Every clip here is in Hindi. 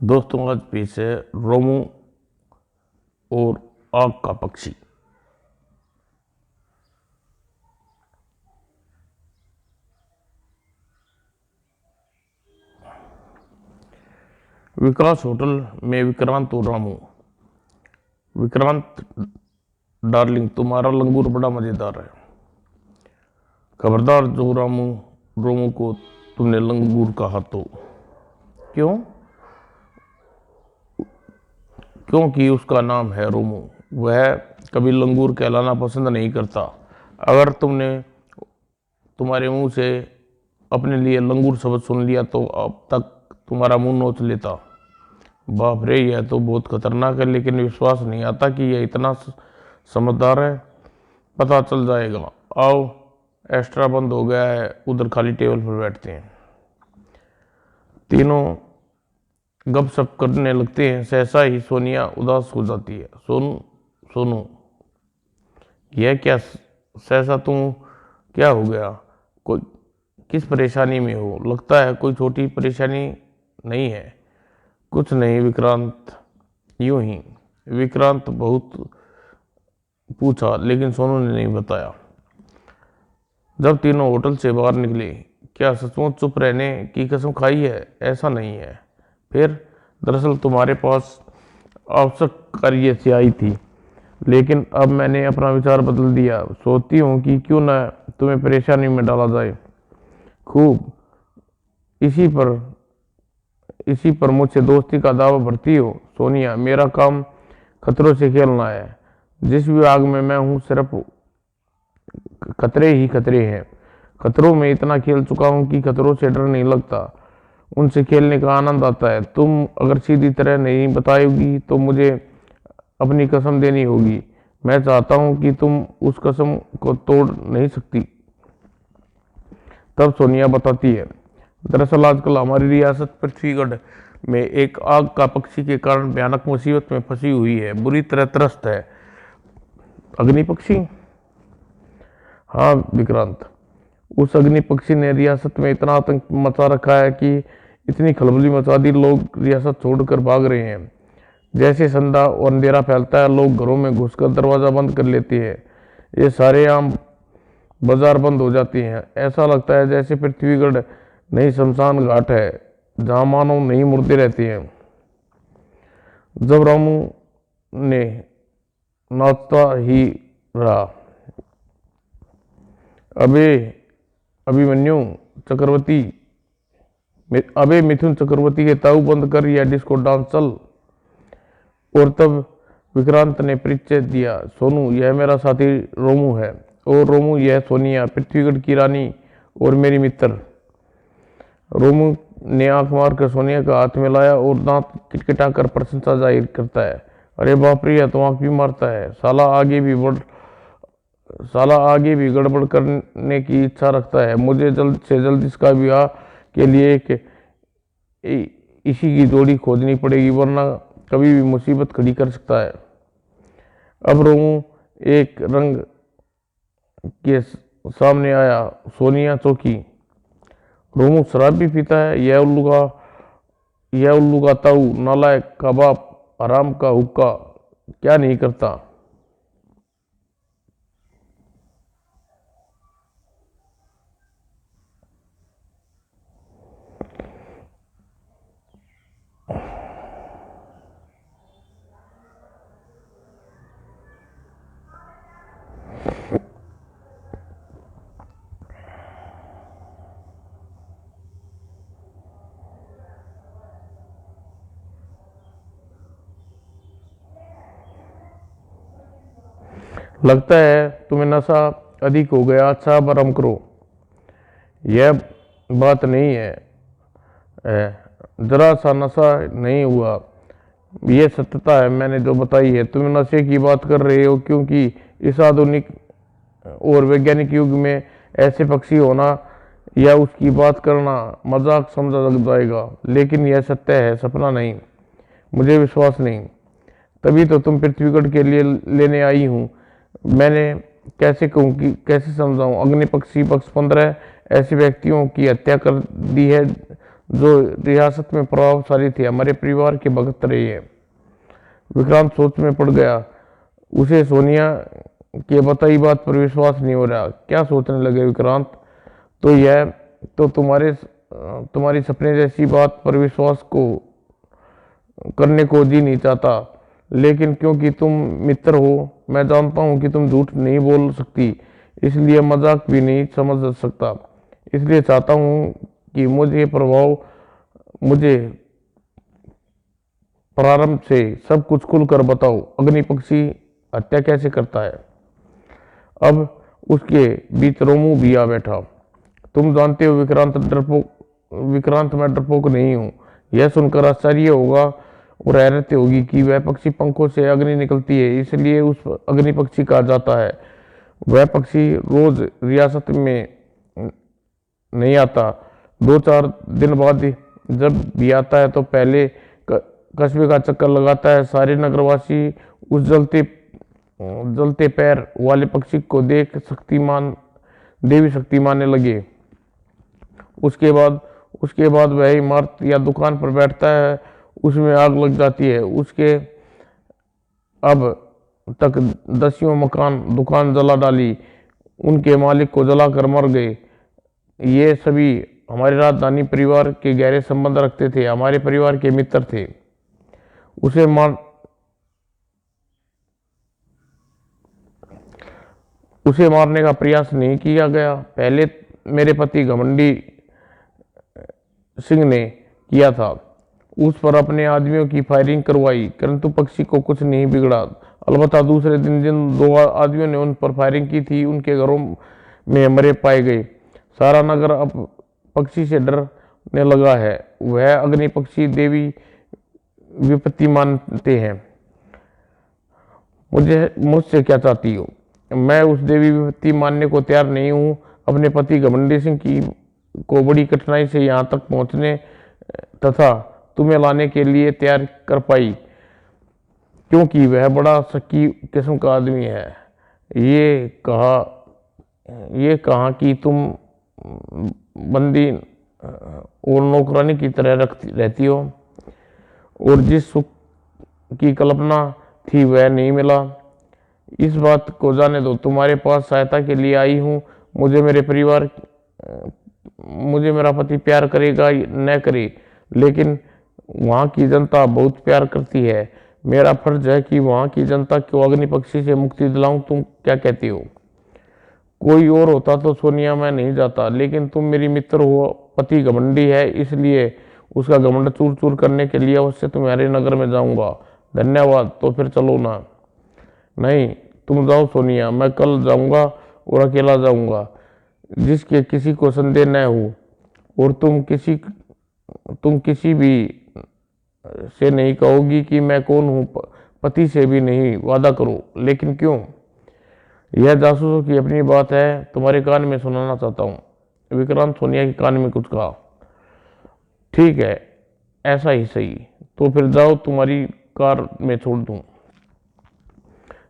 दोस्तों आज पेश है रोमू और आग का पक्षी। विकास होटल में विक्रांत और रामू। विक्रांत डार्लिंग, तुम्हारा लंगूर बड़ा मजेदार है। खबरदार जो रोमू को तुमने लंगूर कहा तो। क्यों? क्योंकि उसका नाम है रोमू। वह कभी लंगूर कहलाना पसंद नहीं करता। अगर तुम्हारे मुंह से अपने लिए लंगूर शब्द सुन लिया तो अब तक तुम्हारा मुंह नोच लेता। बाप रे, यह तो बहुत खतरनाक है, लेकिन विश्वास नहीं आता कि यह इतना समझदार है। पता चल जाएगा। आओ, एक्स्ट्रा बंद हो गया है, उधर खाली टेबल पर बैठते हैं। तीनों गपशप करने लगते हैं। सहसा ही सोनिया उदास हो जाती है। सोनू, यह क्या सहसा, तुम क्या हो गया? कोई किस परेशानी में हो? लगता है कोई छोटी परेशानी नहीं है। कुछ नहीं विक्रांत, यूं ही। विक्रांत बहुत पूछा लेकिन सोनू ने नहीं बताया। जब तीनों होटल से बाहर निकले, क्या सचमुच चुप रहने की कसम खाई है? ऐसा नहीं है। फिर? दरअसल तुम्हारे पास आवश्यक कार्य से आई थी, लेकिन अब मैंने अपना विचार बदल दिया। सोचती हूँ कि क्यों न तुम्हें परेशानी में डाला जाए। खूब। इसी पर मुझसे दोस्ती का दावा भरती हो? सोनिया, मेरा काम खतरों से खेलना है। जिस विभाग में मैं हूँ सिर्फ खतरे ही खतरे हैं। खतरों में इतना खेल चुका हूँ कि खतरों से डर नहीं लगता, उनसे खेलने का आनंद आता है। तुम अगर सीधी तरह नहीं बताओगी तो मुझे अपनी कसम देनी होगी। मैं चाहता हूँ कि तुम उस कसम को तोड़ नहीं सकती। तब सोनिया बताती है, दरअसल आजकल हमारी रियासत पृथ्वीगढ़ में एक आग का पक्षी के कारण भयानक मुसीबत में फंसी हुई है, बुरी तरह त्रस्त है। अग्नि पक्षी? हाँ विक्रांत, उस अग्नि पक्षी ने रियासत में इतना आतंक मचा रखा है कि इतनी खलबली मचा दी, लोग रियासत छोड़कर भाग रहे हैं। जैसे संध्या और अंधेरा फैलता है, लोग घरों में घुसकर दरवाजा बंद कर लेते हैं। ये सारे आम बाजार बंद हो जाते हैं। ऐसा लगता है जैसे पृथ्वीगढ़ नई शमशान घाट है, जहां मानव नहीं मुर्दे रहते हैं। जब रामू ने नाचता ही रहा, अबे अभिमन्यु चक्रवर्ती, अबे मिथुन चक्रवर्ती के ताऊ बंद कर या डिस्को डांस चल। और तब विक्रांत ने परिचय दिया, सोनू यह मेरा साथी रोमू है, और रोमू यह सोनिया, पृथ्वीगढ़ की रानी और मेरी मित्र। रोमू ने आंख मारकर सोनिया का हाथ मिलाया और दांत किटकिटाकर प्रशंसा जाहिर करता है। अरे बाप रे, तो आंख भी मारता है। साला आगे भी गड़बड़ करने की इच्छा रखता है। मुझे जल्द से जल्द इसका विवाह के लिए इसी की जोड़ी खोजनी पड़ेगी, वरना कभी भी मुसीबत खड़ी कर सकता है। अब रोमू एक रंग के सामने आया। सोनिया चौकी। रोमू शराब भी पीता है? यह उल्लू का ताऊ, नालायक का बाप, हराम का हुक्का, क्या नहीं करता। लगता है तुम्हें नशा अधिक हो गया। अच्छा अब आराम करो। यह बात नहीं है, जरा सा नशा नहीं हुआ, यह सत्यता है मैंने जो बताई है। तुम नशे की बात कर रहे हो क्योंकि इस आधुनिक और वैज्ञानिक युग में ऐसे पक्षी होना या उसकी बात करना मजाक समझा लग जाएगा, लेकिन यह सत्य है, सपना नहीं। मुझे विश्वास नहीं, तभी तो तुम पृथ्वीगढ़ के लिए लेने आई हूँ। मैंने कैसे कहूँ कि कैसे समझाऊं? अग्नि पक्षी पक्ष 15 ऐसे व्यक्तियों की हत्या कर दी है जो रियासत में प्रभावशाली थे, हमारे परिवार के भगत रहे हैं। विक्रांत सोच में पड़ गया। उसे सोनिया के बताई बात पर विश्वास नहीं हो रहा। क्या सोचने लगे विक्रांत? तो यह तो तुम्हारी सपने जैसी बात पर विश्वास को करने को जी नहीं चाहता, लेकिन क्योंकि तुम मित्र हो, मैं जानता हूं कि तुम झूठ नहीं बोल सकती, इसलिए मजाक भी नहीं समझ सकता। इसलिए चाहता हूं कि मुझे प्रारंभ से सब कुछ खुलकर बताओ। अग्नि पक्षी हत्या कैसे करता है? अब उसके बीच रोमू भी आ बैठा। तुम जानते हो विक्रांत, मैं डरपोक नहीं हूं। यह सुनकर आश्चर्य होगा और हैरत होगी कि वह पक्षी पंखों से अग्नि निकलती है, इसलिए उस अग्नि पक्षी कहा जाता है। वह पक्षी रोज रियासत में नहीं आता। 2-4 दिन बाद जब भी आता है तो पहले कस्बे का चक्कर लगाता है। सारे नगरवासी उस जलते पैर वाले पक्षी को देख देवी शक्ति मानने लगे। उसके बाद वह इमारत या दुकान पर बैठता है, उसमें आग लग जाती है। उसके अब तक दसियों मकान दुकान जला डाली, उनके मालिक को जलाकर मर गए। ये सभी हमारे राजधानी परिवार के गहरे संबंध रखते थे, हमारे परिवार के मित्र थे। उसे मार उसे मारने का प्रयास नहीं किया गया। पहले मेरे पति घमंडी सिंह ने किया था, उस पर अपने आदमियों की फायरिंग करवाई, परंतु पक्षी को कुछ नहीं बिगड़ा। अलबत्ता दूसरे दिन जिन 2 आदमियों ने उन पर फायरिंग की थी, उनके घरों में मरे पाए गए। सारा नगर अब पक्षी से डरने लगा है। वह अग्नि पक्षी देवी विपत्ति मानते हैं। मुझसे क्या चाहती हो? मैं उस देवी विपत्ति मानने को तैयार नहीं हूँ। अपने पति घमंडी सिंह को बड़ी कठिनाई से यहाँ तक पहुँचने तथा तुम्हें लाने के लिए तैयार कर पाई, क्योंकि वह बड़ा शक्की किस्म का आदमी है। ये कहा कि तुम बंदी और नौकरानी की तरह रहती हो, और जिस सुख की कल्पना थी वह नहीं मिला। इस बात को जाने दो, तुम्हारे पास सहायता के लिए आई हूँ। मुझे मेरा पति प्यार करेगा न करे, लेकिन वहाँ की जनता बहुत प्यार करती है। मेरा फर्ज है कि वहाँ की जनता को अग्नि पक्षी से मुक्ति दिलाऊं। तुम क्या कहती हो? कोई और होता तो सोनिया मैं नहीं जाता, लेकिन तुम मेरी मित्र हो। पति घमंडी है, इसलिए उसका घमंड चूर चूर करने के लिए अवश्य तुम्हारे नगर में जाऊंगा। धन्यवाद। तो फिर चलो ना? नहीं, तुम जाओ सोनिया, मैं कल जाऊंगा और अकेला जाऊंगा, जिसके किसी को संदेह न हो। और तुम किसी भी से नहीं कहोगी कि मैं कौन हूँ। पति से भी नहीं, वादा करो। लेकिन क्यों? यह जासूसों की अपनी बात है, तुम्हारे कान में सुनाना चाहता हूँ। विक्रांत सोनिया के कान में कुछ कहा। ठीक है, ऐसा ही सही। तो फिर जाओ, तुम्हारी कार में छोड़ दूं।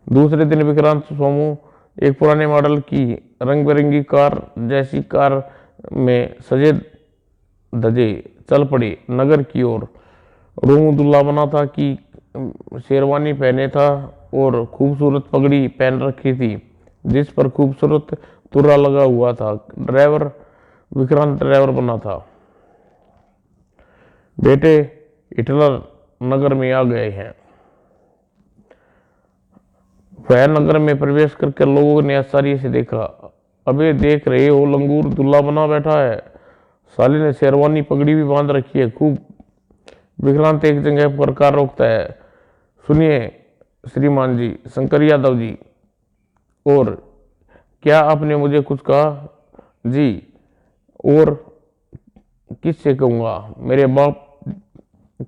दूसरे दिन विक्रांत सोमू एक पुराने मॉडल की रंग बिरंगी कार जैसी कार में सजे धजे चल पड़े नगर की ओर। रोमू दुल्ला बना था कि शेरवानी पहने था और खूबसूरत पगड़ी पहन रखी थी, जिस पर खूबसूरत तुर्रा लगा हुआ था। विक्रांत ड्राइवर बना था। बेटे, हिटलर नगर में आ गए हैं। वह नगर में प्रवेश करके लोगों ने आश्चर्य से देखा। अबे देख रहे हो, लंगूर दुल्ला बना बैठा है। साले ने शेरवानी पगड़ी भी बांध रखी है खूब। विक्रांत एक जगह पर कार रोकता है। सुनिए श्रीमान जी, शंकर यादव जी। और क्या आपने मुझे कुछ कहा? जी। और किससे कहूँगा? मेरे बाप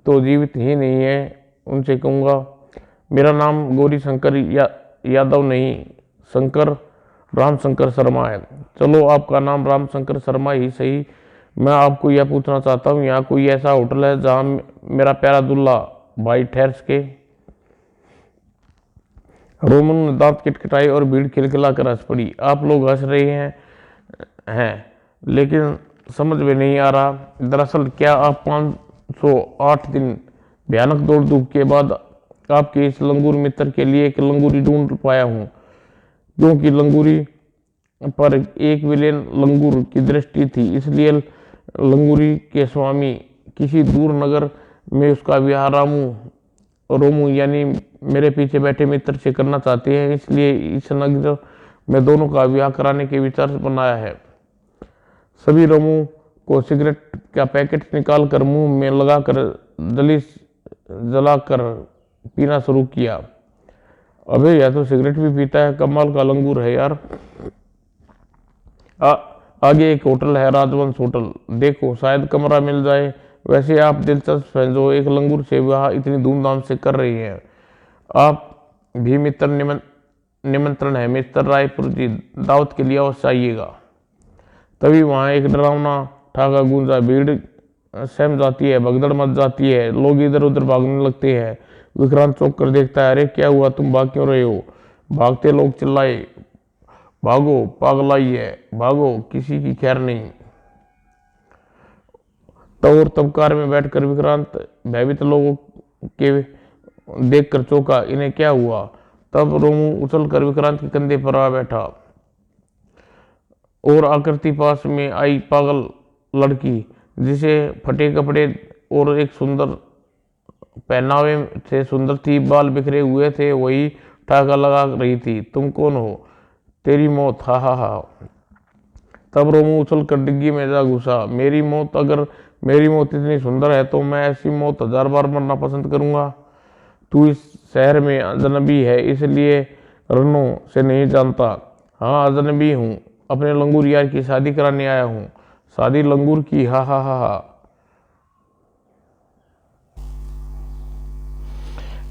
तो जीवित ही नहीं है, उनसे कहूँगा। मेरा नाम गौरी शंकर यादव नहीं, राम शंकर शर्मा है। चलो, आपका नाम राम शंकर शर्मा ही सही। मैं आपको यह पूछना चाहता हूँ, यहाँ कोई ऐसा होटल है जहाँ मेरा प्यारा दुल्ला भाई ठहर सके? रोमन ने दांत किटकिटाए और भीड़ खिलखिला कर हंस पड़ी। आप लोग हंस रहे हैं, लेकिन समझ में नहीं आ रहा। दरअसल क्या आप 508 दिन भयानक दौड़ धूप के बाद आपके इस लंगूर मित्र के लिए एक लंगूरी ढूंढ पाया हूँ, क्योंकि लंगूरी पर एक विलेन लंगूर की दृष्टि थी, इसलिए लंगूरी के स्वामी किसी दूर नगर में उसका विवाह रोमू यानी मेरे पीछे बैठे मित्र से करना चाहते हैं, इसलिए इस नगर में दोनों का विवाह कराने के विचार से बनाया है। सभी रोमू को सिगरेट का पैकेट निकाल कर मुंह में लगाकर जलाकर पीना शुरू किया। अबे या तो सिगरेट भी पीता है, कमाल का लंगूर है यार। आगे एक होटल है, राजवंश होटल, देखो शायद कमरा मिल जाए। वैसे आप दिलचस्प हैं जो एक लंगूर से विवाह इतनी धूमधाम से कर रही हैं। आप भी मित्र निमंत्रण है मिस्टर रायपुर जी, दावत के लिए अवश्य आइएगा। तभी वहां एक डरावना ठाका गूंजा, भीड़ सहम जाती है, भगदड़ मच जाती है, लोग इधर उधर भागने लगते हैं। विक्रांत चौंक कर देखता है, अरे क्या हुआ, तुम भाग क्यों रहे हो? भागते लोग चिल्लाए, भागो पागलाई है, भागो किसी की खैर नहीं। तब कार में बैठकर विक्रांत भयभीत लोगों के देखकर चौंका, इन्हें क्या हुआ? तब रोमू उछलकर विक्रांत के कंधे पर आ बैठा और आकृति पास में आई। पागल लड़की जिसे फटे कपड़े और एक सुंदर पहनावे से सुंदर थी, बाल बिखरे हुए थे, वही ठाका लगा रही थी। तुम कौन हो? तेरी मौत, हा हा हा। तब रोमू उछल कर डिग्गी में जा घुसा। मेरी मौत? अगर मेरी मौत इतनी सुंदर है तो मैं ऐसी मौत 1000 बार मरना पसंद करूंगा। तू इस शहर में अजनबी है, इसलिए रनों से नहीं जानता। हाँ अजनबी हूँ, अपने लंगूर यार की शादी कराने आया हूँ। शादी लंगूर की, हा हा हा हा।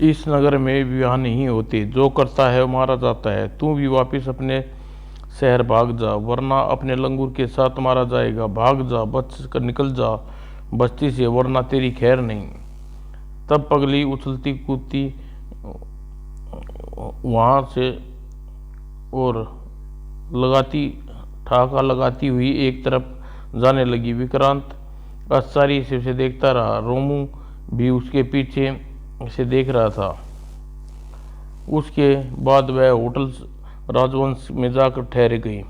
इस नगर में विवाह नहीं होते, जो करता है वो मारा जाता है। तू भी वापिस अपने शहर भाग जा, वरना अपने लंगूर के साथ मारा जाएगा। भाग जा, बच कर निकल जा बस्ती से, वरना तेरी खैर नहीं। तब पगली उछलती कूदती वहां से और ठाका लगाती हुई एक तरफ जाने लगी। विक्रांत आश्चर्य से उसे देखता रहा। रोमू भी उसके पीछे से देख रहा था। उसके बाद वह होटल राजवंश में जाकर ठहर गई।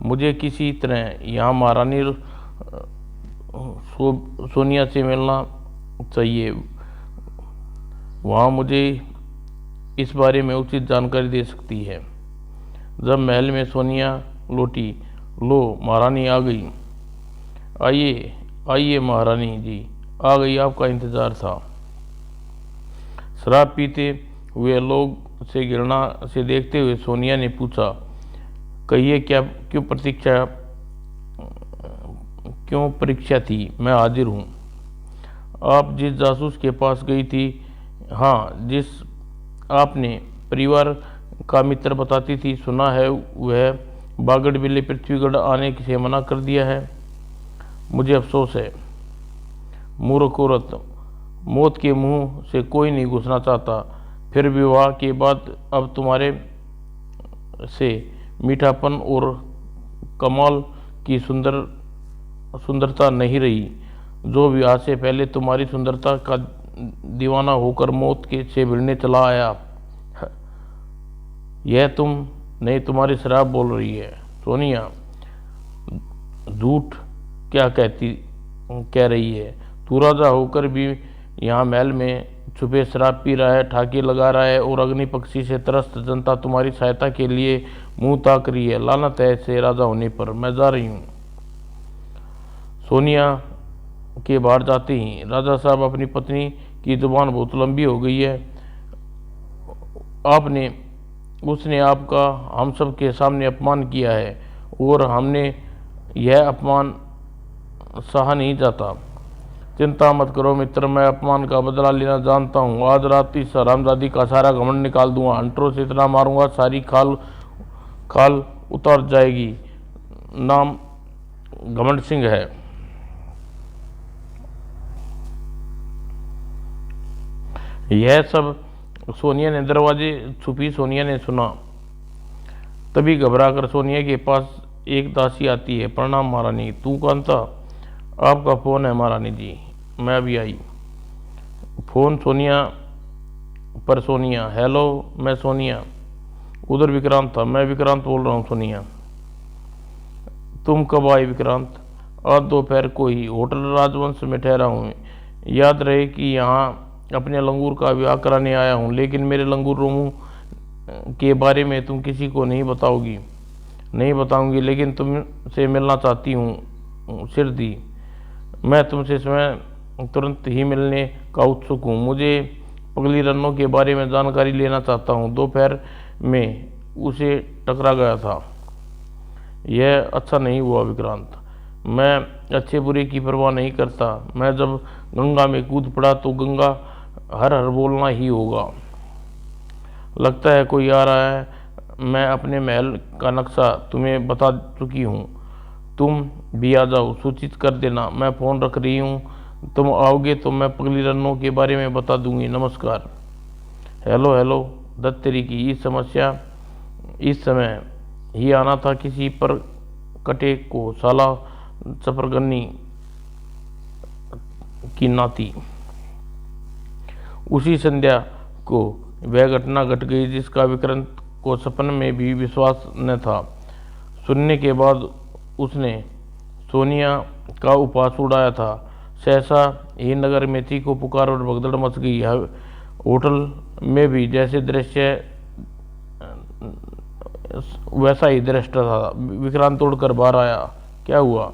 मुझे किसी तरह यहाँ महारानी सोनिया से मिलना चाहिए, वहाँ मुझे इस बारे में उचित जानकारी दे सकती है। जब महल में सोनिया लौटी, लो महारानी आ गई। आइए आइए महारानी जी आ गई, आपका इंतजार था। शराब पीते हुए लोग से घृणा से देखते हुए सोनिया ने पूछा, कहिए क्या क्यों परीक्षा थी? मैं हाजिर हूँ। आप जिस जासूस के पास गई थी, हाँ जिस आपने परिवार का मित्र बताती थी, सुना है वह बागड़ बिल्ली पृथ्वीगढ़ आने से मना कर दिया है। मुझे अफसोस है। मूर्ख औरत, मौत के मुंह से कोई नहीं घुसना चाहता। फिर विवाह के बाद अब तुम्हारे से मीठापन और कमाल की सुंदरता नहीं रही। जो विवाह से पहले तुम्हारी सुंदरता का दीवाना होकर मौत के से भिड़ने चला आया, यह तुम नहीं, तुम्हारी शराब बोल रही है। सोनिया झूठ क्या कह रही है? तू राजा होकर भी यहाँ महल में छुपे शराब पी रहा है, ठाके लगा रहा है और अग्नि पक्षी से त्रस्त जनता तुम्हारी सहायता के लिए मुंह ताक रही है। लानत है ऐसे राजा होने पर। मैं जा रही हूँ। सोनिया के बाहर जाते ही, राजा साहब अपनी पत्नी की जुबान बहुत लंबी हो गई है। उसने आपका हम सब के सामने अपमान किया है और हमने यह अपमान सहा नहीं जाता। चिंता मत करो मित्र, मैं अपमान का बदला लेना जानता हूँ। आज रात इस हरामजादी का सारा घमंड निकाल दूंगा। हंटरों से इतना मारूंगा सारी खाल उतर जाएगी। नाम घमंड सिंह है। यह सब सोनिया ने सुना। तभी घबराकर सोनिया के पास एक दासी आती है। प्रणाम महारानी। तू कौन था? आपका फ़ोन है महारानी जी। मैं अभी आई। फ़ोन सोनिया पर। सोनिया। हेलो, मैं सोनिया। उधर विक्रांत था। मैं विक्रांत बोल रहा हूँ सोनिया। तुम कब आए विक्रांत? आज दोपहर को ही। होटल राजवंश में ठहरा हूँ। याद रहे कि यहाँ अपने लंगूर का विवाह कराने आया हूँ, लेकिन मेरे लंगूर रोमू के बारे में तुम किसी को नहीं बताओगी? नहीं बताऊंगी, लेकिन तुमसे मिलना चाहती हूँ सिरदी। मैं तुमसे स्वयं तुरंत ही मिलने का उत्सुक हूँ। मुझे पगली रन्नों के बारे में जानकारी लेना चाहता हूँ। दोपहर में उसे टकरा गया था। यह अच्छा नहीं हुआ विक्रांत। मैं अच्छे बुरे की परवाह नहीं करता। मैं जब गंगा में कूद पड़ा तो गंगा हर हर बोलना ही होगा। लगता है कोई आ रहा है। मैं अपने महल का नक्शा तुम्हें बता चुकी हूँ। तुम भी आ जाओ, सूचित कर देना। मैं फ़ोन रख रही हूँ। तुम आओगे तो मैं पगली रन्नों के बारे में बता दूंगी। नमस्कार। Hello hello. दत्तरी की इस समस्या इस समय ही आना था। किसी पर कटे को साला चपरगन्नी की नाती। उसी संध्या को वह घटना घट गई जिसका विक्रांत को सपन में भी विश्वास न था। सुनने के बाद उसने सोनिया का उपहास उड़ाया था। सहसा ही नगर में चीखों पुकार और भगदड़ मच गई। होटल में भी जैसे दृश्य वैसा ही दृश्य था। विक्रांत तोड़कर बाहर आया। क्या हुआ?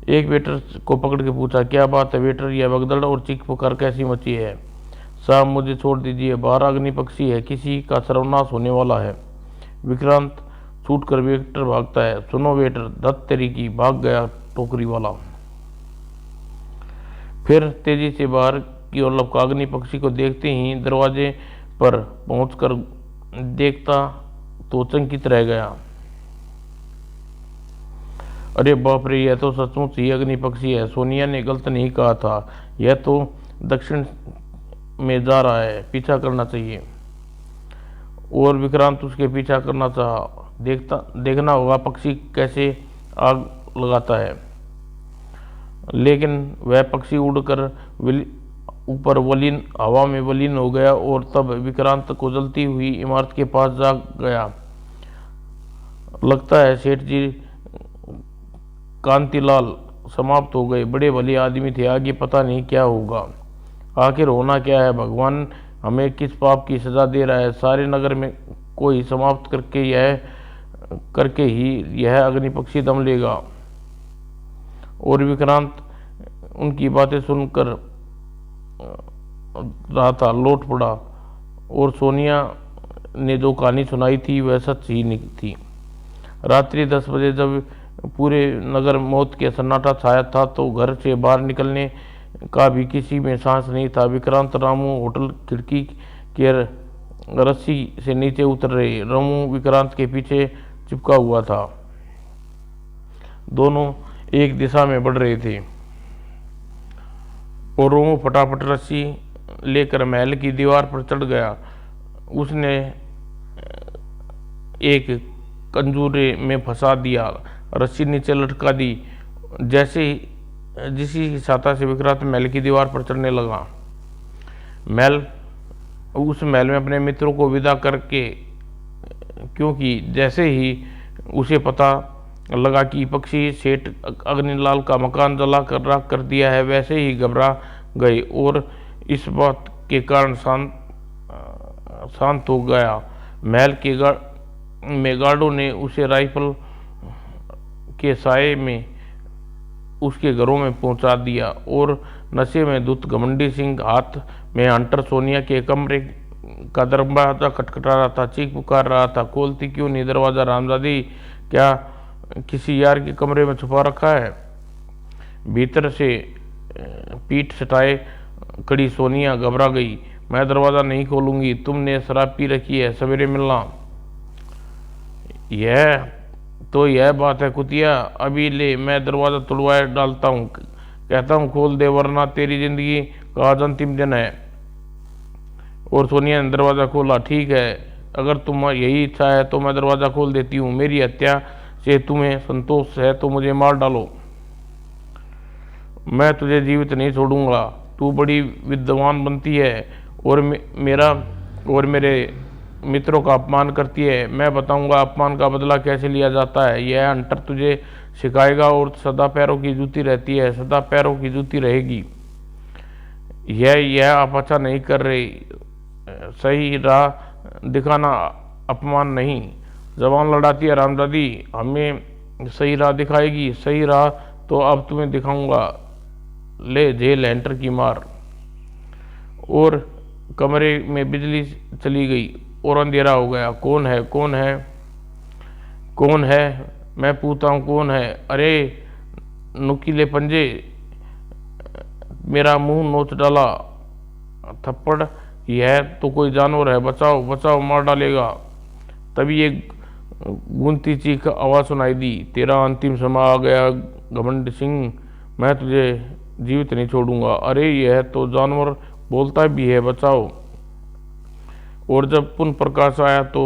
एक वेटर को पकड़ के पूछा। क्या बात है वेटर? यह भगदड़ और चीख पुकार कैसी मची है? साहब मुझे छोड़ दीजिए। बाहर अग्नि पक्षी है। किसी का सर्वनाश होने वाला है। विक्रांत छूट कर वेटर भागता है। सुनो वेटर, धत तेरी की। भाग गया टोकरी वाला। फिर तेजी से बाहर की ओर लपका। अग्नि पक्षी को देखते ही दरवाजे पर पहुंचकर देखता तो चकित रह गया। अरे बाप रे, यह तो सचमुच ही अग्नि पक्षी है। सोनिया ने गलत नहीं कहा था। यह तो दक्षिण में जा रहा है। पीछा करना चाहिए। और विक्रांत उसके पीछा करना चाहा। देखना होगा पक्षी कैसे आग लगाता है। लेकिन वह पक्षी उड़कर ऊपर वलीन हवा में वलीन हो गया और तब विक्रांत को जलती हुई इमारत के पास जा गया। लगता है सेठ जी कांतिलाल समाप्त हो गए। बड़े भले आदमी थे। आगे पता नहीं क्या होगा। आखिर होना क्या है? भगवान हमें किस पाप की सजा दे रहा है? सारे नगर में कोई समाप्त करके ही यह अग्नि पक्षी दम लेगा। और विक्रांत उनकी बातें सुनकर रहा था, लौट पड़ा। और सोनिया ने जो कहानी सुनाई थी वह सच ही थी। रात्रि 10 बजे जब पूरे नगर मौत के सन्नाटा छाया था तो घर से बाहर निकलने का भी किसी में सांस नहीं था। विक्रांत रामू होटल खिड़की के रस्सी से नीचे उतर रहे। रामू विक्रांत के पीछे चिपका हुआ था। दोनों एक दिशा में बढ़ रहे थे और रामू फटाफट रस्सी लेकर महल की दीवार पर चढ़ गया। उसने एक कंजूरे में फंसा दिया, रस्सी नीचे लटका दी। जिसी की सहायता से विक्रांत महल की दीवार पर चढ़ने लगा। उस महल में अपने मित्रों को विदा करके, क्योंकि जैसे ही उसे पता लगा कि पक्षी सेठ अग्निलाल का मकान जला कर राख कर दिया है, वैसे ही घबरा गए और इस बात के कारण शांत हो गया। महल के गार्डों ने उसे राइफल के साए में उसके घरों में पहुंचा दिया और नशे में धुत घमंडी सिंह हाथ में हंटर सोनिया के कमरे का दरवाजा खटखटा रहा था। चीख पुकार रहा था, खोलती क्यों नहीं दरवाजा रामजादी? क्या किसी यार के कमरे में छुपा रखा है? भीतर से पीठ सटाए खड़ी सोनिया घबरा गई। मैं दरवाजा नहीं खोलूंगी। तुमने शराब पी रखी है, सवेरे मिलना। यह बात है कुतिया। अभी ले, मैं दरवाजा तोड़वा डालता हूँ। कहता हूँ खोल दे, वरना तेरी जिंदगी का आज अंतिम दिन है। और सोनिया ने दरवाजा खोला। ठीक है, अगर तुम यही इच्छा है तो मैं दरवाजा खोल देती हूँ। मेरी हत्या से तुम्हें संतोष है तो मुझे मार डालो, मैं तुझे जीवित नहीं छोड़ूंगा। तू बड़ी विद्वान बनती है और मेरा और मेरे मित्रों का अपमान करती है। मैं बताऊंगा अपमान का बदला कैसे लिया जाता है। यह हंटर तुझे सिखाएगा और सदा पैरों की जूती रहती है, सदा पैरों की जूती रहेगी। यह आप अच्छा नहीं कर रही। सही राह दिखाना अपमान नहीं। जवान लड़ाती है रामदादी, हमें सही राह दिखाएगी। सही राह तो अब तुम्हें दिखाऊंगा। ले झेल एंटर की मार। और कमरे में बिजली चली गई और अंधेरा हो गया। कौन है, कौन है, कौन है, मैं पूछता हूँ कौन है। अरे नुकीले पंजे, मेरा मुंह नोच डाला। थप्पड़, यह तो कोई जानवर है, बचाओ बचाओ, मार डालेगा। तभी एक गूंजती चीख आवाज सुनाई दी, तेरा अंतिम समय आ गया घमंड सिंह, मैं तुझे जीवित नहीं छोड़ूंगा। अरे यह तो जानवर बोलता भी है, बचाओ। और जब पुनः प्रकाश आया तो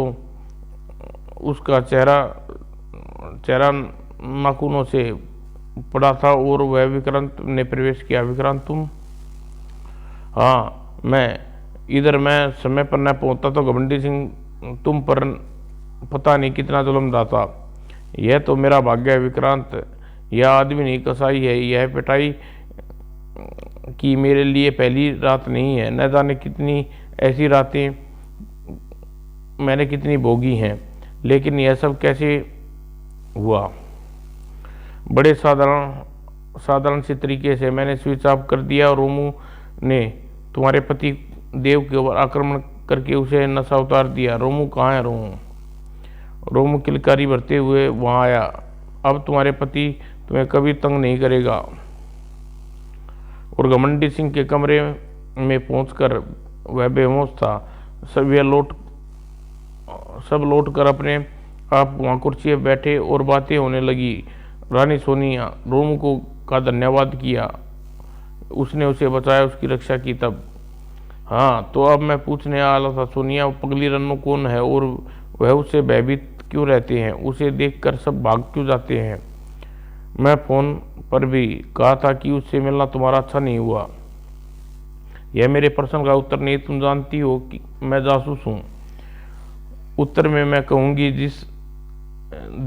उसका चेहरा नाखूनों से पड़ा था और वह विक्रांत ने प्रवेश किया। विक्रांत तुम? हाँ मैं। इधर मैं समय पर न पहुंचता तो घमंडी सिंह तुम पर पता नहीं कितना जुल्म डालता। यह तो मेरा भाग्य है विक्रांत। यह आदमी नहीं कसाई है। यह पिटाई की मेरे लिए पहली रात नहीं है। न जाने कितनी ऐसी रातें मैंने कितनी भोगी हैं, लेकिन यह सब कैसे हुआ? बड़े साधारण से तरीके से मैंने स्विच ऑफ कर दिया और रोमू ने तुम्हारे पति देव के ऊपर आक्रमण करके उसे नशा उतार दिया। रोमू कहाँ है? रोमू किलकारी भरते हुए वहाँ आया। अब तुम्हारे पति तुम्हें कभी तंग नहीं करेगा। और घमंडी सिंह के कमरे में पहुंचकर वह बेहोश था। सब लौट कर अपने आप वहाँ कुर्सी पर बैठे और बातें होने लगी। रानी सोनिया रोमू को का धन्यवाद किया, उसने उसे बचाया, उसकी रक्षा की। तब हाँ तो अब मैं पूछने आ रहा था सोनिया, पगली रन्नू कौन है और वह उससे भयभीत क्यों रहते हैं? उसे देखकर सब भाग क्यों जाते हैं? मैं फोन पर भी कहा था कि उससे मिलना तुम्हारा अच्छा नहीं हुआ। यह मेरे प्रश्न का उत्तर नहीं। तुम जानती हो कि मैं जासूस हूँ। उत्तर में मैं कहूँगी जिस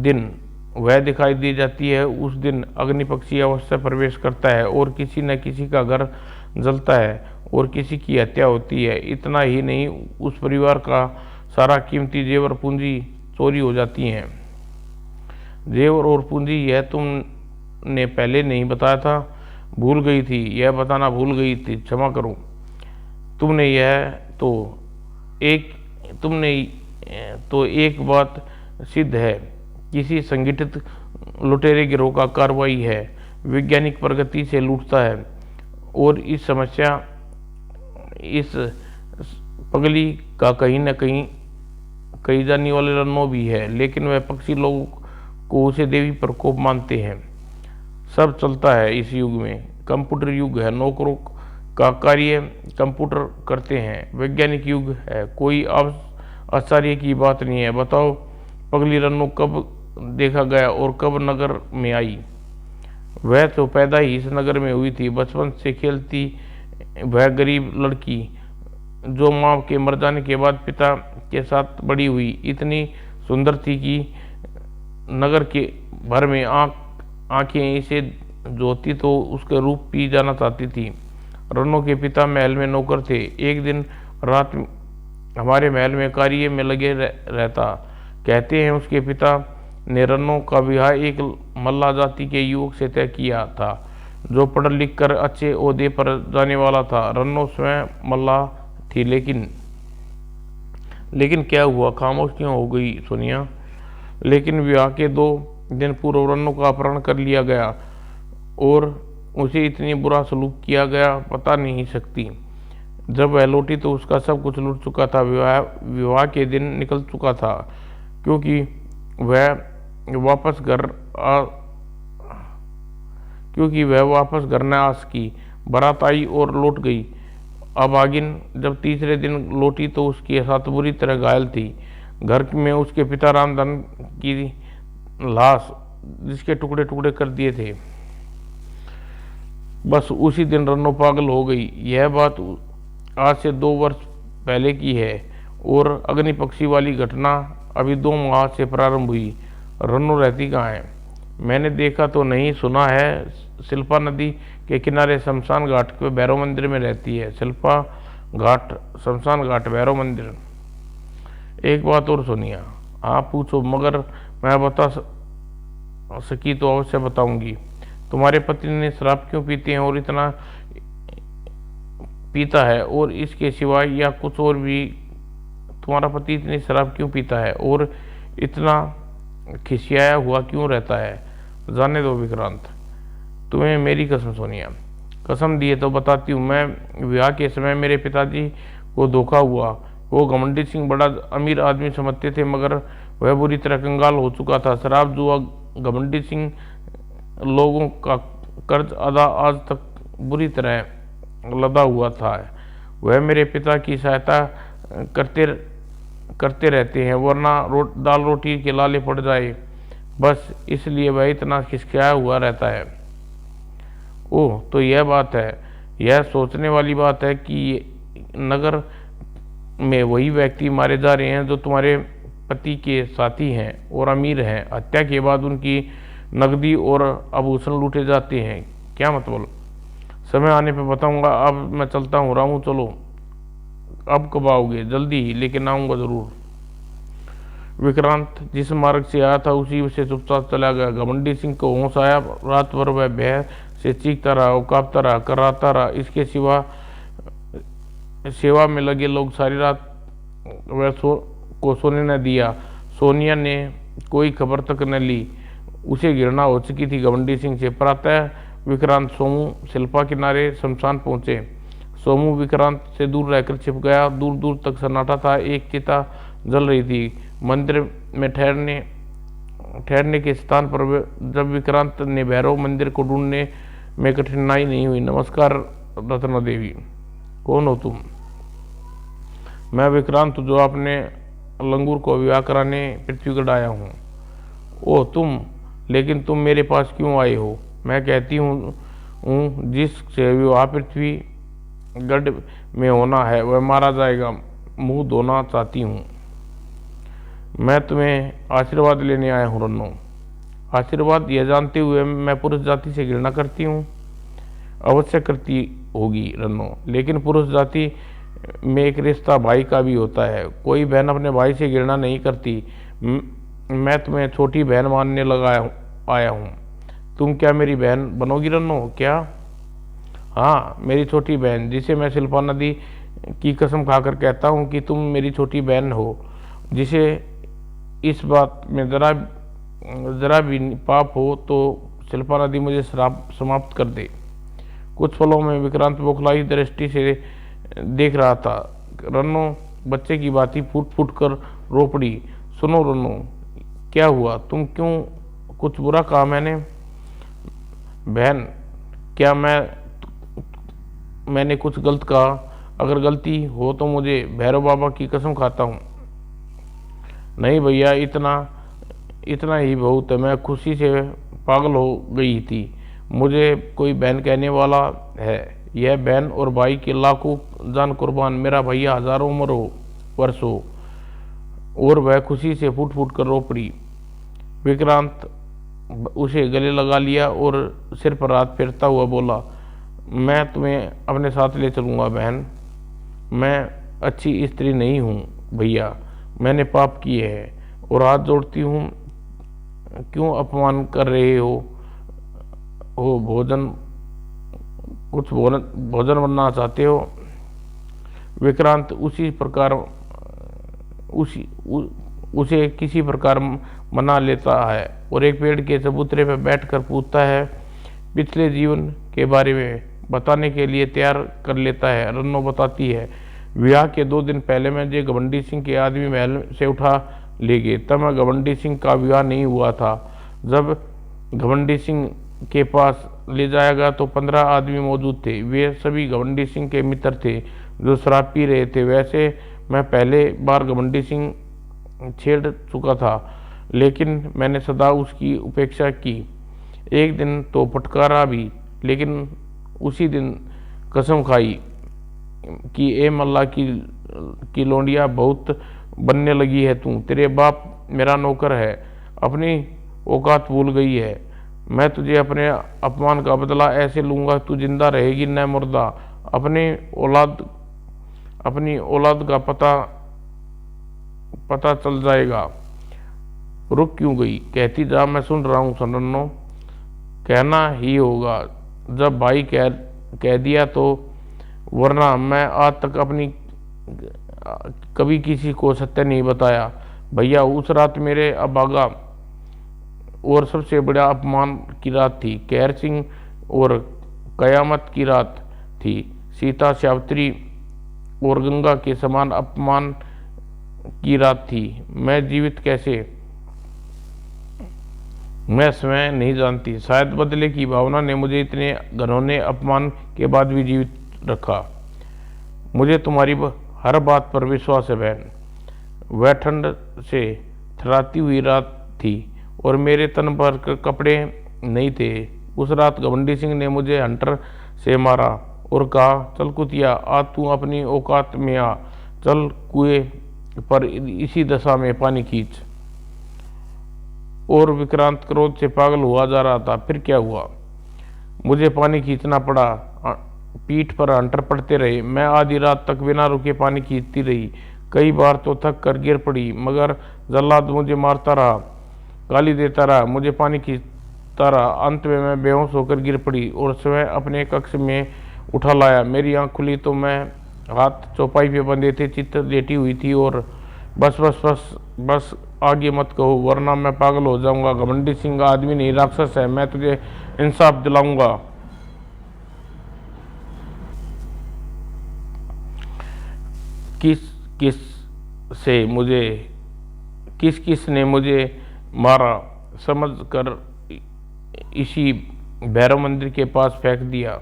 दिन वह दिखाई दी जाती है उस दिन अग्नि पक्षी अवश्य प्रवेश करता है और किसी न किसी का घर जलता है और किसी की हत्या होती है। इतना ही नहीं, उस परिवार का सारा कीमती जेवर पूंजी चोरी हो जाती हैं। जेवर और पूंजी, यह तुमने पहले नहीं बताया था? भूल गई थी, यह बताना भूल गई थी, क्षमा करो। तुमने तो एक बात सिद्ध है, किसी संगठित लुटेरे गिरोह का कार्रवाई है। वैज्ञानिक प्रगति से लूटता है और इस पगली का कहीं न कहीं जाने वाले रन्नो भी है, लेकिन वह पक्षी लोगों को उसे देवी प्रकोप मानते हैं। सब चलता है इस युग में। कंप्यूटर युग है, नौकरों का कार्य कंप्यूटर करते हैं। वैज्ञानिक युग है, कोई आश्चर्य की बात नहीं है। बताओ पगली रन्नो कब देखा गया और कब नगर में आई? वह तो पैदा ही इस नगर में हुई थी। बचपन से खेलती वह गरीब लड़की जो माँ के मर जाने के बाद पिता के साथ बड़ी हुई, इतनी सुंदर थी कि नगर के भर में आंखें इसे जोती तो उसके रूप पी जाना चाहती थी। रन्नो के पिता महल में नौकर थे। एक दिन रात हमारे महल में कार्य में लगे रहता। कहते हैं उसके पिता ने रन्नो का विवाह एक मल्ला जाति के युवक से तय किया था जो पढ़ लिख कर अच्छे ओहदे पर जाने वाला था। रन्नो स्वयं मल्ला थी, लेकिन क्या हुआ? खामोश क्यों हो गई सोनिया? लेकिन विवाह के 2 दिन पूर्व रन्नो का अपहरण कर लिया गया और उसे इतनी बुरा सलूक किया गया, बता नहीं सकती। जब वह लौटी तो उसका सब कुछ लूट चुका था। विवाह के दिन निकल चुका था क्योंकि वह वापस घर न आ सकी। बारात आई और लौट गई। अभागिन जब तीसरे दिन लौटी तो उसकी हालत बुरी तरह घायल थी। घर में उसके पिता रामधन की लाश जिसके टुकड़े टुकड़े कर दिए थे। बस उसी दिन रन्नो पागल हो गई। यह बात आज से 2 वर्ष पहले की है और अग्नि पक्षी वाली घटना अभी 2 माह से प्रारंभ हुई। रन्नो रहती कहाँ है? मैंने देखा तो नहीं, सुना है शिल्पा नदी के किनारे शमशान घाट के भैरव मंदिर में रहती है। शिल्पा घाट, शमशान घाट, भैरव मंदिर। एक बात और सुनिए। आप पूछो, मगर मैं बता सकी तो अवश्य बताऊंगी। तुम्हारे पति ने शराब क्यों पीते हैं और इतना पीता है, और इसके सिवाय या कुछ और भी? तुम्हारा पति इतनी शराब क्यों पीता है और इतना खिसियाया हुआ क्यों रहता है? जाने दो विक्रांत, तुम्हें मेरी कसम सोनिया। कसम दिए तो बताती हूँ। मैं विवाह के समय मेरे पिताजी को धोखा हुआ। वो घमंडी सिंह बड़ा अमीर आदमी समझते थे, मगर वह बुरी तरह कंगाल हो चुका था। शराब, जुआ, घमंडी सिंह लोगों का कर्ज अदा आज तक बुरी तरह लदा हुआ था। वह मेरे पिता की सहायता करते रहते हैं, वरना दाल रोटी के लाले पड़ जाए, बस इसलिए वह इतना खिसकाया हुआ रहता है। ओह, तो यह बात है। यह सोचने वाली बात है कि नगर में वही व्यक्ति मारे जा रहे हैं जो तुम्हारे पति के साथी हैं और अमीर हैं। हत्या के बाद उनकी नकदी और आभूषण लूटे जाते हैं। क्या मतलब? समय आने पर बताऊंगा। अब मैं चलता हूँ। रामू, चलो। अब कब आओगे? जल्दी ही, लेकिन आऊँगा ज़रूर। विक्रांत जिस मार्ग से आया था उसी से चुपचाप चला गया। घमंडी सिंह को होश आया। रात भर वह भय से चीखता रहा, कांपता रहा, कराता रहा। इसके सिवा सेवा में लगे लोग सारी रात वह को सोने न दिया। सोनिया ने कोई खबर तक न ली। उसे घृणा हो चुकी थी घमंडी सिंह से। प्रातः विक्रांत, सोमू, शिल्पा किनारे शमशान पहुंचे। सोमू विक्रांत से दूर रहकर छिप गया। दूर दूर तक सन्नाटा था। एक चिता जल रही थी। मंदिर में ठहरने के स्थान पर जब विक्रांत ने भैरव मंदिर को ढूंढने में कठिनाई नहीं हुई। नमस्कार रत्ना देवी, कौन हो तुम? मैं विक्रांत, जो आपने लंगूर को विवाह कराने पृथ्वीगढ़ आया हूँ। ओह, तुम? लेकिन तुम मेरे पास क्यों आए हो? मैं कहती हूँ जिससे विवाह पृथ्वीगढ़ में होना है वह मारा जाएगा। मुंह धोना चाहती हूँ। मैं तुम्हें आशीर्वाद लेने आया हूँ रन्नो। आशीर्वाद? यह जानते हुए मैं पुरुष जाति से घृणा करती हूँ। अवश्य करती होगी रन्नो, लेकिन पुरुष जाति में एक रिश्ता भाई का भी होता है। कोई बहन अपने भाई से घृणा नहीं करती। मैं तुम्हें छोटी बहन मानने आया हूँ। तुम क्या मेरी बहन बनोगी रन्नो? क्या? हाँ, मेरी छोटी बहन, जिसे मैं शिल्पा नदी की कसम खाकर कहता हूँ कि तुम मेरी छोटी बहन हो, जिसे इस बात में जरा भी पाप हो तो शिल्पा नदी मुझे श्राप समाप्त कर दे। कुछ पलों में विक्रांत बौखलाई दृष्टि से देख रहा था। रन्नो बच्चे की बात ही फूट फूट कर रो पड़ी। सुनो रन्नो, क्या हुआ? तुम क्यों? कुछ बुरा कहा मैंने? बहन, क्या मैंने कुछ गलत कहा? अगर गलती हो तो मुझे भैरव बाबा की कसम खाता हूँ। नहीं भैया, इतना ही बहुत है। मैं खुशी से पागल हो गई थी। मुझे कोई बहन कहने वाला है। यह बहन और भाई के लाखों जान कुर्बान। मेरा भैया हजारों उम्र हो, वर्ष हो। और वह खुशी से फूट फूट कर रो पड़ी। विक्रांत उसे गले लगा लिया और सिर पर हाथ फेरता हुआ बोला, मैं तुम्हें अपने साथ ले चलूँगा बहन। मैं अच्छी स्त्री नहीं हूँ भैया, मैंने पाप किए हैं और हाथ जोड़ती हूँ। क्यों अपमान कर रहे हो? भोजन बनना चाहते हो? विक्रांत उसे किसी प्रकार मना लेता है और एक पेड़ के चबूतरे पर बैठकर पूछता है, पिछले जीवन के बारे में बताने के लिए तैयार कर लेता है। रन्नो बताती है, विवाह के 2 दिन पहले मैं जे घमंडी सिंह के आदमी महल से उठा ले गए। तब मैं घमंडी सिंह का विवाह नहीं हुआ था। जब घमंडी सिंह के पास ले जाया गया तो 15 आदमी मौजूद थे। वे सभी घमंडी सिंह के मित्र थे जो शराब पी रहे थे। वैसे मैं पहले बार घमंडी सिंह छेड़ चुका था। लेकिन मैंने सदा उसकी उपेक्षा की। एक दिन तो फटकारा भी, लेकिन उसी दिन कसम खाई कि ए मल्ला की लोंडिया बहुत बनने लगी है तू। तेरे बाप मेरा नौकर है, अपनी औकात भूल गई है। मैं तुझे अपने अपमान का बदला ऐसे लूंगा, तू जिंदा रहेगी न मुर्दा। अपनी औलाद का पता चल जाएगा। रुक क्यों गई? कहती जा, मैं सुन रहा हूँ सनन्नो। कहना ही होगा जब भाई कह दिया तो, वरना मैं आज तक कभी किसी को सत्य नहीं बताया। भैया, उस रात मेरे अभागा और सबसे बड़ा अपमान की रात थी। कहर सिंह और कयामत की रात थी। सीता, सावित्री और गंगा के समान अपमान की रात थी। मैं जीवित कैसे, मैं स्वयं नहीं जानती। शायद बदले की भावना ने मुझे इतने घनौने अपमान के बाद भी जीवित रखा। मुझे तुम्हारी हर बात पर विश्वास है बहन। वह ठंड से थराती हुई रात थी और मेरे तन पर कपड़े नहीं थे। उस रात घमंडी सिंह ने मुझे हंटर से मारा और कहा, चल कुतिया, आज तू अपनी औकात में आ। चल कुएं पर इसी दशा में पानी खींच। और विक्रांत क्रोध से पागल हुआ जा रहा था। फिर क्या हुआ? मुझे पानी खींचना पड़ा। पीठ पर हंटर पड़ते रहे। मैं आधी रात तक बिना रुके पानी खींचती रही। कई बार तो थक कर गिर पड़ी, मगर जल्लाद मुझे मारता रहा, गाली देता रहा, मुझे पानी खींचता रहा। अंत में मैं बेहोश होकर गिर पड़ी और स्वयं अपने कक्ष में उठा लाया। मेरी आंख खुली तो मैं हाथ चौपाई पे बंधे थे, चित्त लेटी हुई थी और बस बस बस बस आगे मत कहो, वरना मैं पागल हो जाऊंगा। घमंडी सिंह आदमी नहीं, राक्षस है। मैं तुझे इंसाफ दिलाऊंगा। किस किस ने मुझे मारा समझ कर इसी भैरव मंदिर के पास फेंक दिया।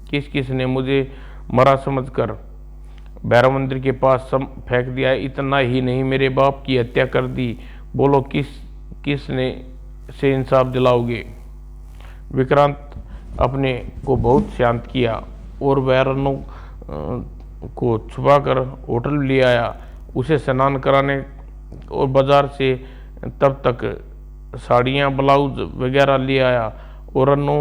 किस किस ने मुझे मरा समझकर भैरव मंदिर के पास फेंक दिया। इतना ही नहीं, मेरे बाप की हत्या कर दी। बोलो, किस ने से इंसाफ दिलाओगे? विक्रांत अपने को बहुत शांत किया और वैरनों को छुपाकर होटल ले आया। उसे स्नान कराने और बाजार से तब तक साड़ियाँ, ब्लाउज वगैरह ले आया। और रन्नो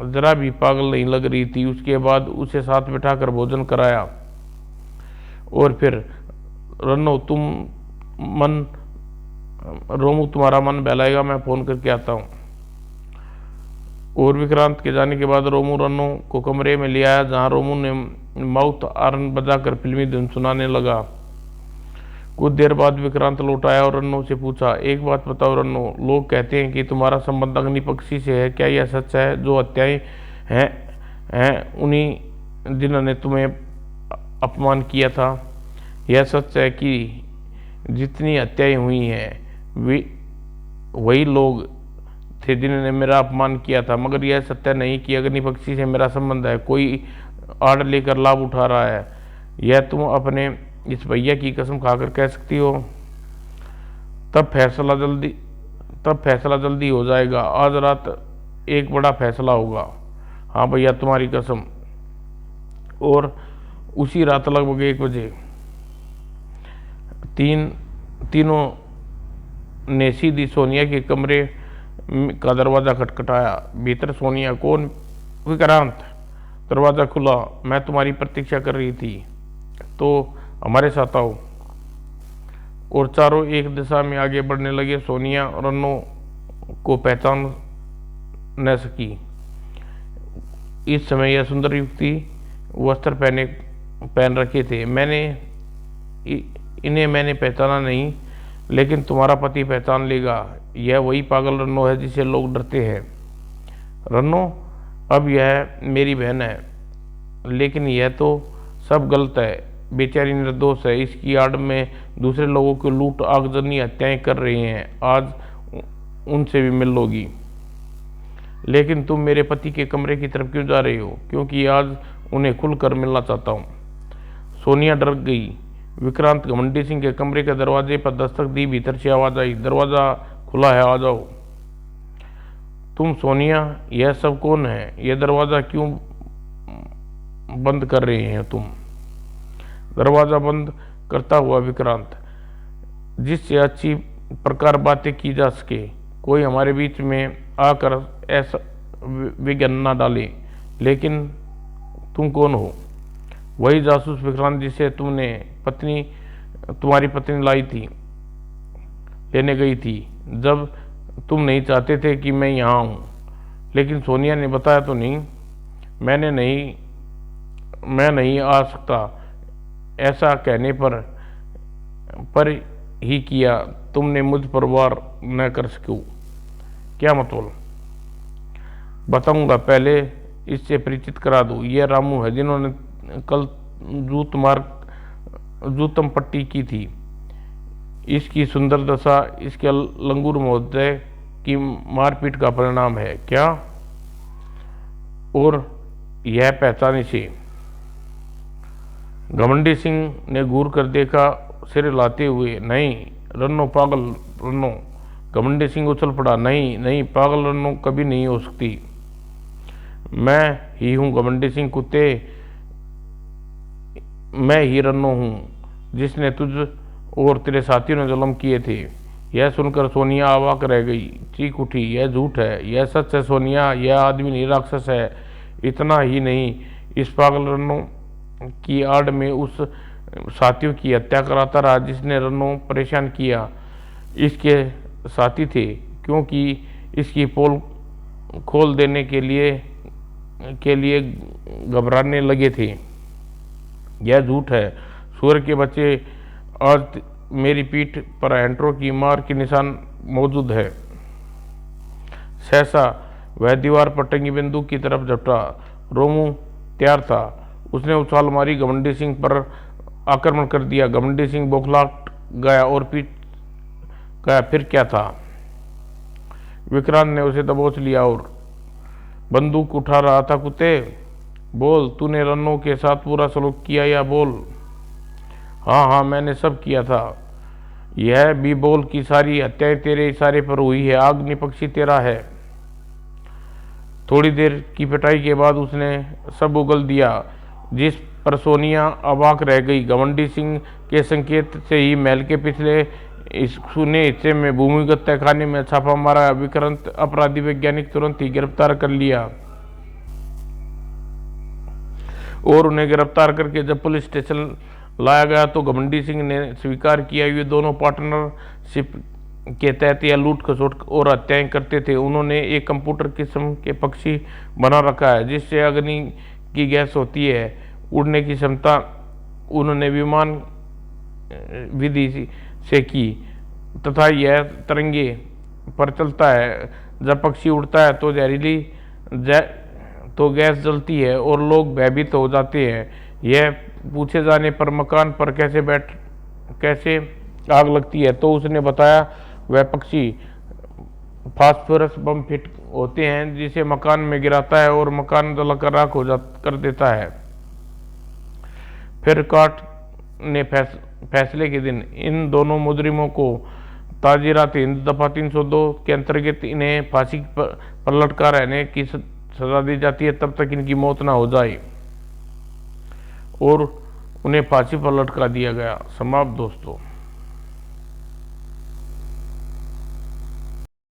जरा भी पागल नहीं लग रही थी। उसके बाद उसे साथ बिठाकर भोजन कराया और फिर, रन्नो रोमू तुम्हारा मन बहलाएगा, मैं फोन करके आता हूँ। और विक्रांत के जाने के बाद रोमू रन्नो को कमरे में ले आया, जहाँ रोमू ने माउथ आर्न बजाकर फिल्मी धुन सुनाने लगा। कुछ देर बाद विक्रांत लौट आया और रन्नो से पूछा, एक बात बताओ रन्नो, लोग कहते हैं कि तुम्हारा संबंध अग्नि पक्षी से है, क्या यह सच है? जो हत्याएं हैं उन्हीं जिन्होंने तुम्हें अपमान किया था। यह सच है कि जितनी हत्याएं हुई हैं वही लोग थे जिन्होंने मेरा अपमान किया था। मगर यह सत्य नहीं कि अग्नि पक्षी से मेरा संबंध है। कोई आड़ लेकर लाभ उठा रहा है। यह तुम अपने इस भैया की कसम खाकर कह सकती हो? तब फैसला जल्दी हो जाएगा। आज रात एक बड़ा फैसला होगा। हाँ भैया, तुम्हारी कसम। और उसी रात लगभग 1 बजे तीनों ने सीधी सोनिया के कमरे का दरवाज़ा खटखटाया। भीतर सोनिया। कौन? विक्रांत। दरवाज़ा खुला। मैं तुम्हारी प्रतीक्षा कर रही थी, तो हमारे साथ आओ। और चारों एक दिशा में आगे बढ़ने लगे। सोनिया रन्नो को पहचान न सकी। इस समय यह सुंदर युवती वस्त्र पहन रखे थे। इन्हें मैंने पहचाना नहीं, लेकिन तुम्हारा पति पहचान लेगा। यह वही पागल रन्नो है जिसे लोग डरते हैं। रन्नो, अब यह मेरी बहन है, लेकिन यह तो सब गलत है। बेचारी निर्दोष है। इसकी आड़ में दूसरे लोगों को लूट, आगजनी, हत्याएं कर रहे हैं। आज उनसे भी मिल लोगी। लेकिन तुम मेरे पति के कमरे की तरफ क्यों जा रही हो? क्योंकि आज उन्हें खुलकर मिलना चाहता हूँ। सोनिया डर गई। विक्रांत घमंडी सिंह के कमरे के दरवाजे पर दस्तक दी। भीतर से आवाज आई, दरवाजा खुला है, आ जाओ। तुम सोनिया, यह सब कौन है? यह दरवाजा क्यों बंद कर रहे हैं तुम? दरवाजा बंद करता हुआ विक्रांत, जिससे अच्छी प्रकार बातें की जा सके, कोई हमारे बीच में आकर ऐसा विघ्न न डाले। लेकिन तुम कौन हो? वही जासूस विक्रांत जिसे तुम्हारी पत्नी लाई थी, लेने गई थी जब तुम नहीं चाहते थे कि मैं यहाँ आऊँ। लेकिन सोनिया ने बताया तो नहीं। मैं नहीं आ सकता। ऐसा कहने पर ही किया तुमने मुझ पर वार न कर सकूं। क्या मतलब? बताऊंगा, पहले इससे परिचित करा दूं। यह रामू है जिन्होंने कल जूतम पट्टी की थी। इसकी सुंदर दशा इसके लंगूर महोदय की मारपीट का परिणाम है। क्या? और यह पहचान इसे? घमंडी सिंह ने घूर कर देखा, सिर हिलाते हुए। नहीं रन्नो, पागल रन्नो। घमंडी सिंह उछल पड़ा। नहीं, पागल रन्नो कभी नहीं हो सकती। मैं ही हूँ घमंडी सिंह कुत्ते। मैं ही रन्नो हूँ जिसने तुझ और तेरे साथियों ने जुल्म किए थे। यह सुनकर सोनिया अवाक रह गई, चीख उठी। यह झूठ है, यह सच है सोनिया। यह आदमी नहीं, राक्षस है। इतना ही नहीं, इस पागल रन्नो की आड़ में उस साथियों की हत्या कराता रहा जिसने रन्नो परेशान किया। इसके साथी थे क्योंकि इसकी पोल खोल देने के लिए घबराने लगे थे। यह झूठ है। सूअर के बच्चे, आज मेरी पीठ पर एंट्रो की मार के निशान मौजूद है। सहसा वह दीवार पर टंगी बंदूक की तरफ झपटा। रोमू तैयार था। उसने उछाल मारी, घमंडी सिंह पर आक्रमण कर दिया। घमंडी सिंह बौखला गया और पीट गया। फिर क्या था? विक्रांत ने उसे दबोच लिया और बंदूक उठा रहा था। कुत्ते, बोल, तूने रन्नो के साथ पूरा सलूक किया या बोल? हाँ, मैंने सब किया था। यह भी बोल कि सारी हत्याएं तेरे इशारे पर हुई है। अग्नि पक्षी तेरा है। थोड़ी देर की पिटाई के बाद उसने सब उगल दिया, जिस पर सोनिया अवाक रह गई। घमंडी सिंह के संकेत से ही महल के पिछले सुने हिस्से में भूमिगत तहखाने में छापा मारा। विक्रांत अपराधी वैज्ञानिक तुरंत ही गिरफ्तार कर लिया और उन्हें गिरफ्तार करके जब पुलिस स्टेशन लाया गया तो घमंडी सिंह ने स्वीकार किया ये दोनों पार्टनरशिप के तहत यह लूट खसोट और हत्याएं करते थे। उन्होंने एक कंप्यूटर किस्म के पक्षी बना रखा है जिससे अग्नि की गैस होती है उड़ने की क्षमता उन्होंने विमान विधि से की तथा यह तिरंगे पर चलता है। जब पक्षी उड़ता है तो तो गैस जलती है और लोग भयभीत हो जाते हैं। यह पूछे जाने पर मकान पर कैसे आग लगती है तो उसने बताया वह पक्षी फास्फोरस बम फिट होते हैं जिसे मकान में गिराता है और मकान जलकर राख कर देता है। फिर कोर्ट ने फैसले के दिन इन दोनों मुजरिमों को ताजीरात हिंद दफा 302 के अंतर्गत इन्हें फांसी पर लटका रहने की सजा दी जाती है तब तक इनकी मौत ना हो जाए और उन्हें फांसी पर लटका दिया गया। समाप्त दोस्तों।